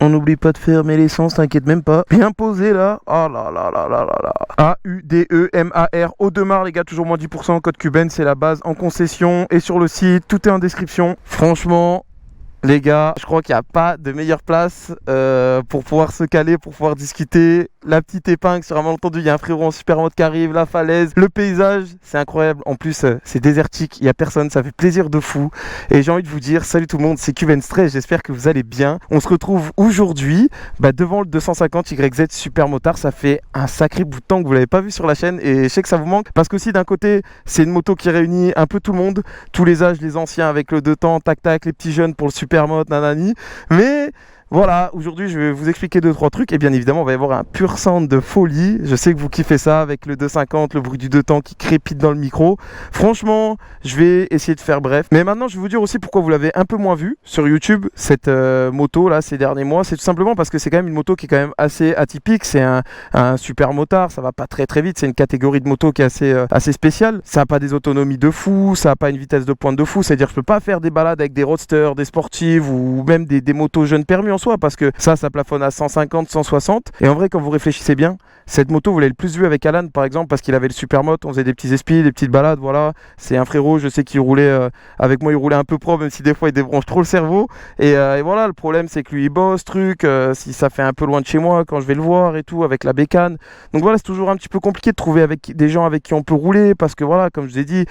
On n'oublie pas de fermer l'essence, t'inquiète même pas. Bien posé là. Oh là là là là là là. A-U-D-E-M-A-R. Audemars les gars, toujours moins 10%. Code Cuben, c'est la base en concession. Et sur le site, tout est en description. Franchement, les gars, je crois qu'il n'y a pas de meilleure place pour pouvoir se caler, pour pouvoir discuter. La petite épingle sur un malentendu, il y a un frérot en super mode qui arrive, la falaise, le paysage, c'est incroyable. En plus, c'est désertique, il n'y a personne, ça fait plaisir de fou. Et j'ai envie de vous dire, salut tout le monde, c'est Cuben Stress, j'espère que vous allez bien. On se retrouve aujourd'hui devant le 250 YZ Super Motard. Ça fait un sacré bout de temps que vous ne l'avez pas vu sur la chaîne et je sais que ça vous manque parce qu'aussi d'un côté, c'est une moto qui réunit un peu tout le monde, tous les âges, les anciens avec le 2 temps, tac tac, les petits jeunes pour le super mode, nanani. Mais voilà, aujourd'hui je vais vous expliquer 2-3 trucs et bien évidemment on va y avoir un pur sound de folie. Je sais que vous kiffez ça avec le 250, le bruit du 2 temps qui crépite dans le micro. Franchement, je vais essayer de faire bref. Mais maintenant je vais vous dire aussi pourquoi vous l'avez un peu moins vu sur YouTube, cette moto là ces derniers mois. C'est tout simplement parce que c'est quand même une moto qui est quand même assez atypique. C'est un super motard, ça va pas très très vite. C'est une catégorie de moto qui est assez spéciale. Ça n'a pas des autonomies de fou, ça n'a pas une vitesse de pointe de fou. C'est-à-dire que je peux pas faire des balades avec des roadsters, des sportives ou même des motos jeunes permis en soi parce que ça plafonne à 150, 160 et en vrai quand vous réfléchissez bien, cette moto vous l'avez le plus vu avec Alan par exemple parce qu'il avait le super mode, on faisait des petits espis, des petites balades, voilà, c'est un frérot, je sais qu'il roulait avec moi, il roulait un peu pro même si des fois il débranche trop le cerveau et voilà, le problème c'est que lui il bosse si ça fait un peu loin de chez moi quand je vais le voir et tout avec la bécane, donc voilà c'est toujours un petit peu compliqué de trouver avec des gens avec qui on peut rouler parce que voilà comme je vous ai dit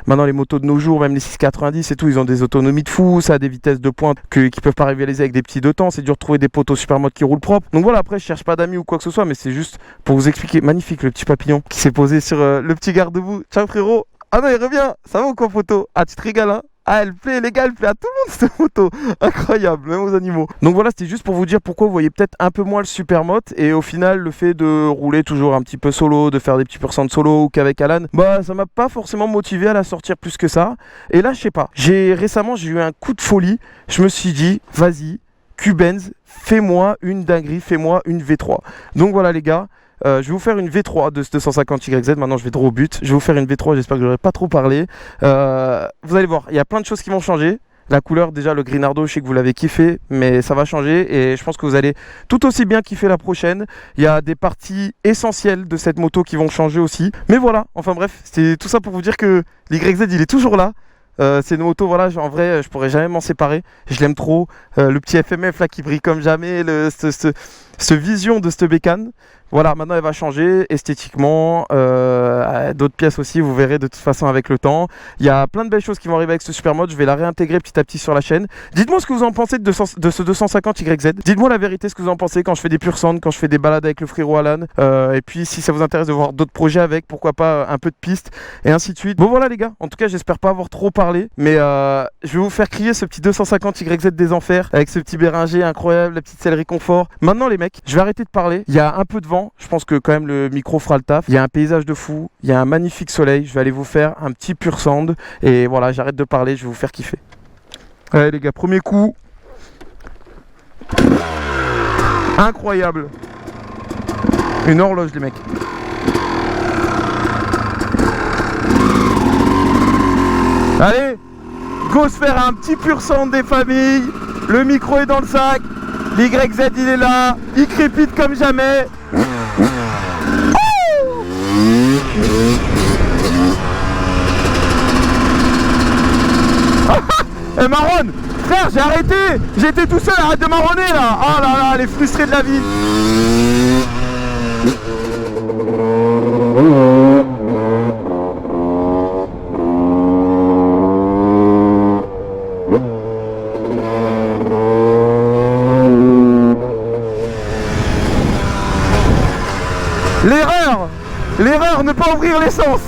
maintenant les motos de nos jours, même les 690 et tout, ils ont des autonomies de fou, ça a des vitesses de pointe qui peuvent pas rivaliser avec des petits 2 temps, c'est dur de trouver des potos super mode qui roulent propre. Donc voilà, après je cherche pas d'amis ou quoi que ce soit, mais c'est juste pour vous expliquer. Magnifique le petit papillon qui s'est posé sur le petit garde-boue. Ciao frérot. Ah non il revient, ça va ou quoi photo? Ah tu te régales hein? Ah elle plaît les gars, elle plaît à tout le monde cette moto. Incroyable, même aux animaux. Donc voilà, c'était juste pour vous dire pourquoi vous voyez peut-être un peu moins le super mode et au final le fait de rouler toujours un petit peu solo, de faire des petits pourcents de solo ou qu'avec Alan, ça m'a pas forcément motivé à la sortir plus que ça. Et là je sais pas, récemment j'ai eu un coup de folie, je me suis dit vas-y Cubenz, fais-moi une dinguerie, fais-moi une V3. Donc voilà les gars, je vais vous faire une V3 de ce 250 YZ, maintenant je vais droit au but. Je vais vous faire une V3, j'espère que je n'aurai pas trop parlé. Vous allez voir, il y a plein de choses qui vont changer. La couleur, déjà le Greenardo, je sais que vous l'avez kiffé, mais ça va changer et je pense que vous allez tout aussi bien kiffer la prochaine. Il y a des parties essentielles de cette moto qui vont changer aussi. Mais voilà, enfin bref, c'est tout ça pour vous dire que l'YZ il est toujours là. C'est une moto, voilà, en vrai, je pourrais jamais m'en séparer. Je l'aime trop. Le petit FMF là qui brille comme jamais, ce vision de cette bécane. Voilà, maintenant elle va changer esthétiquement, d'autres pièces aussi, vous verrez de toute façon avec le temps. Il y a plein de belles choses qui vont arriver avec ce super mode, je vais la réintégrer petit à petit sur la chaîne. Dites-moi ce que vous en pensez de ce 250 YZ. Dites-moi la vérité, ce que vous en pensez quand je fais des pure sound, quand je fais des balades avec le frérot Alan. Et puis si ça vous intéresse de voir d'autres projets avec, pourquoi pas un peu de pistes et ainsi de suite. Bon voilà les gars, en tout cas j'espère pas avoir trop parlé, mais je vais vous faire crier ce petit 250 YZ des enfers avec ce petit Béringer incroyable, la petite sellerie confort. Maintenant les mecs, je vais arrêter de parler, il y a un peu de vent. Je pense que quand même le micro fera le taf. Il y a un paysage de fou, il y a un magnifique soleil. Je vais aller vous faire un petit pur sound. Et voilà, j'arrête de parler, je vais vous faire kiffer. Allez les gars, premier coup. Incroyable. Une horloge les mecs. Allez, go se faire un petit pur sound des familles. Le micro est dans le sac. L'YZ il est là. Il crépite comme jamais. Eh Marron, frère j'ai arrêté. J'étais tout seul, arrête de marronner là. Oh là là, les frustrés de la vie. L'erreur, ne pas ouvrir l'essence.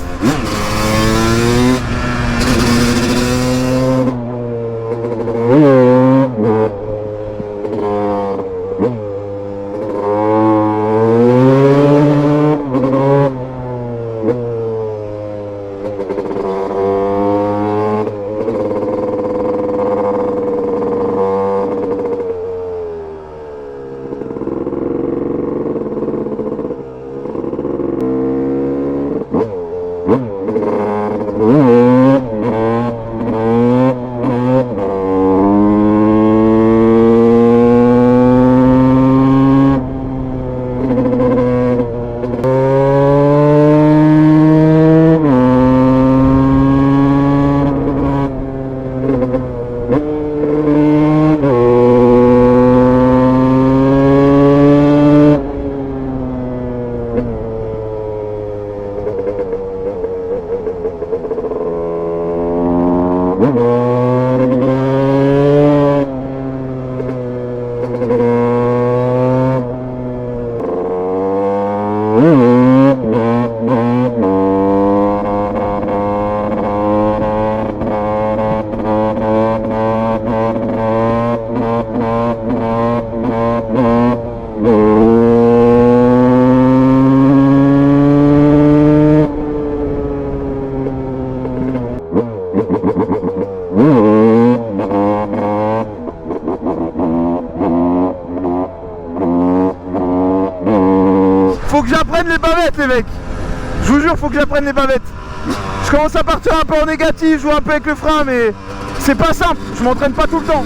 Faut que j'apprenne les bavettes les mecs. Je vous jure, faut que j'apprenne les bavettes. Je commence à partir un peu en négatif, je joue un peu avec le frein, mais c'est pas simple, je m'entraîne pas tout le temps.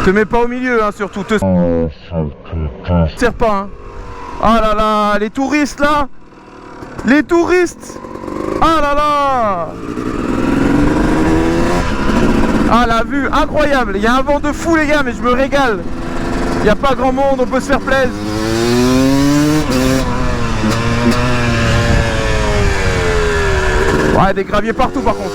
Te mets pas au milieu, hein, surtout. Te serre pas, hein. Ah là là, les touristes là. Les touristes. Ah là là. Ah la vue, incroyable. Il y a un vent de fou les gars, mais je me régale. Il n'y a pas grand monde, on peut se faire plaisir. Ouais, des graviers partout par contre.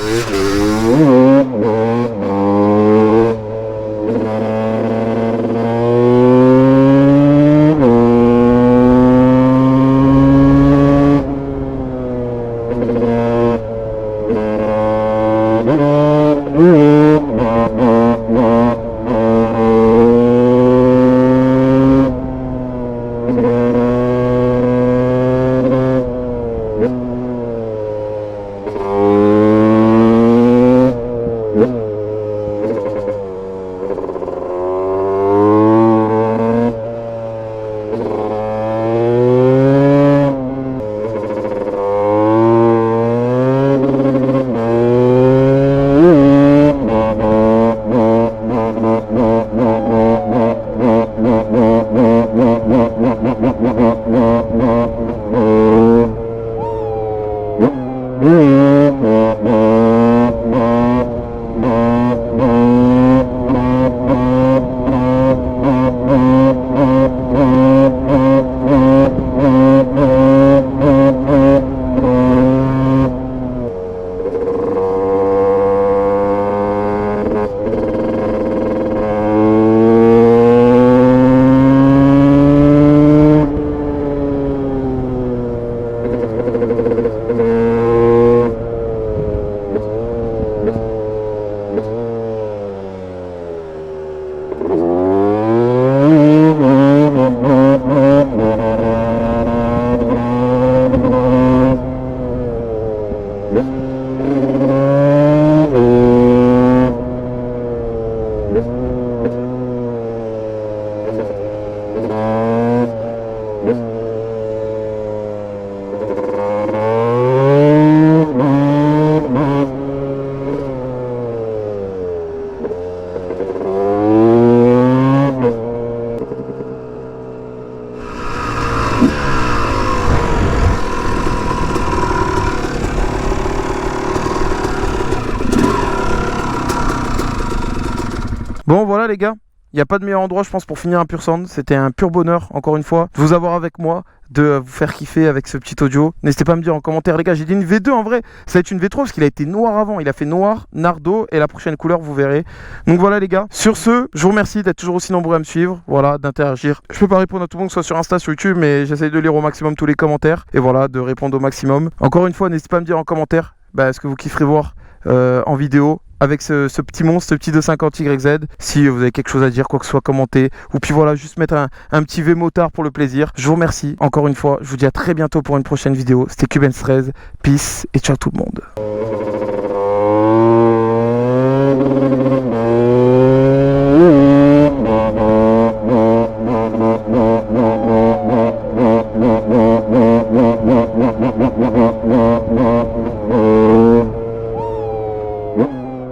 Bon voilà les gars, il n'y a pas de meilleur endroit je pense pour finir un pur sound. C'était un pur bonheur encore une fois de vous avoir avec moi, de vous faire kiffer avec ce petit audio. N'hésitez pas à me dire en commentaire les gars, j'ai dit une V2 en vrai, ça va être une V3 parce qu'il a été noir avant. Il a fait noir, nardo et la prochaine couleur vous verrez. Donc voilà les gars, sur ce, je vous remercie d'être toujours aussi nombreux à me suivre, voilà, d'interagir. Je peux pas répondre à tout le monde que ce soit sur Insta, sur YouTube, mais j'essaye de lire au maximum tous les commentaires et voilà, de répondre au maximum. Encore une fois, n'hésitez pas à me dire en commentaire ce que vous kifferez voir en vidéo avec ce petit monstre, ce petit 250 YZ. Si vous avez quelque chose à dire, quoi que ce soit, commentez. Ou puis voilà, juste mettre un petit V motard pour le plaisir. Je vous remercie encore une fois. Je vous dis à très bientôt pour une prochaine vidéo. C'était Cubens 13. Peace et ciao tout le monde.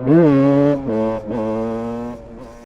Mm-hmm.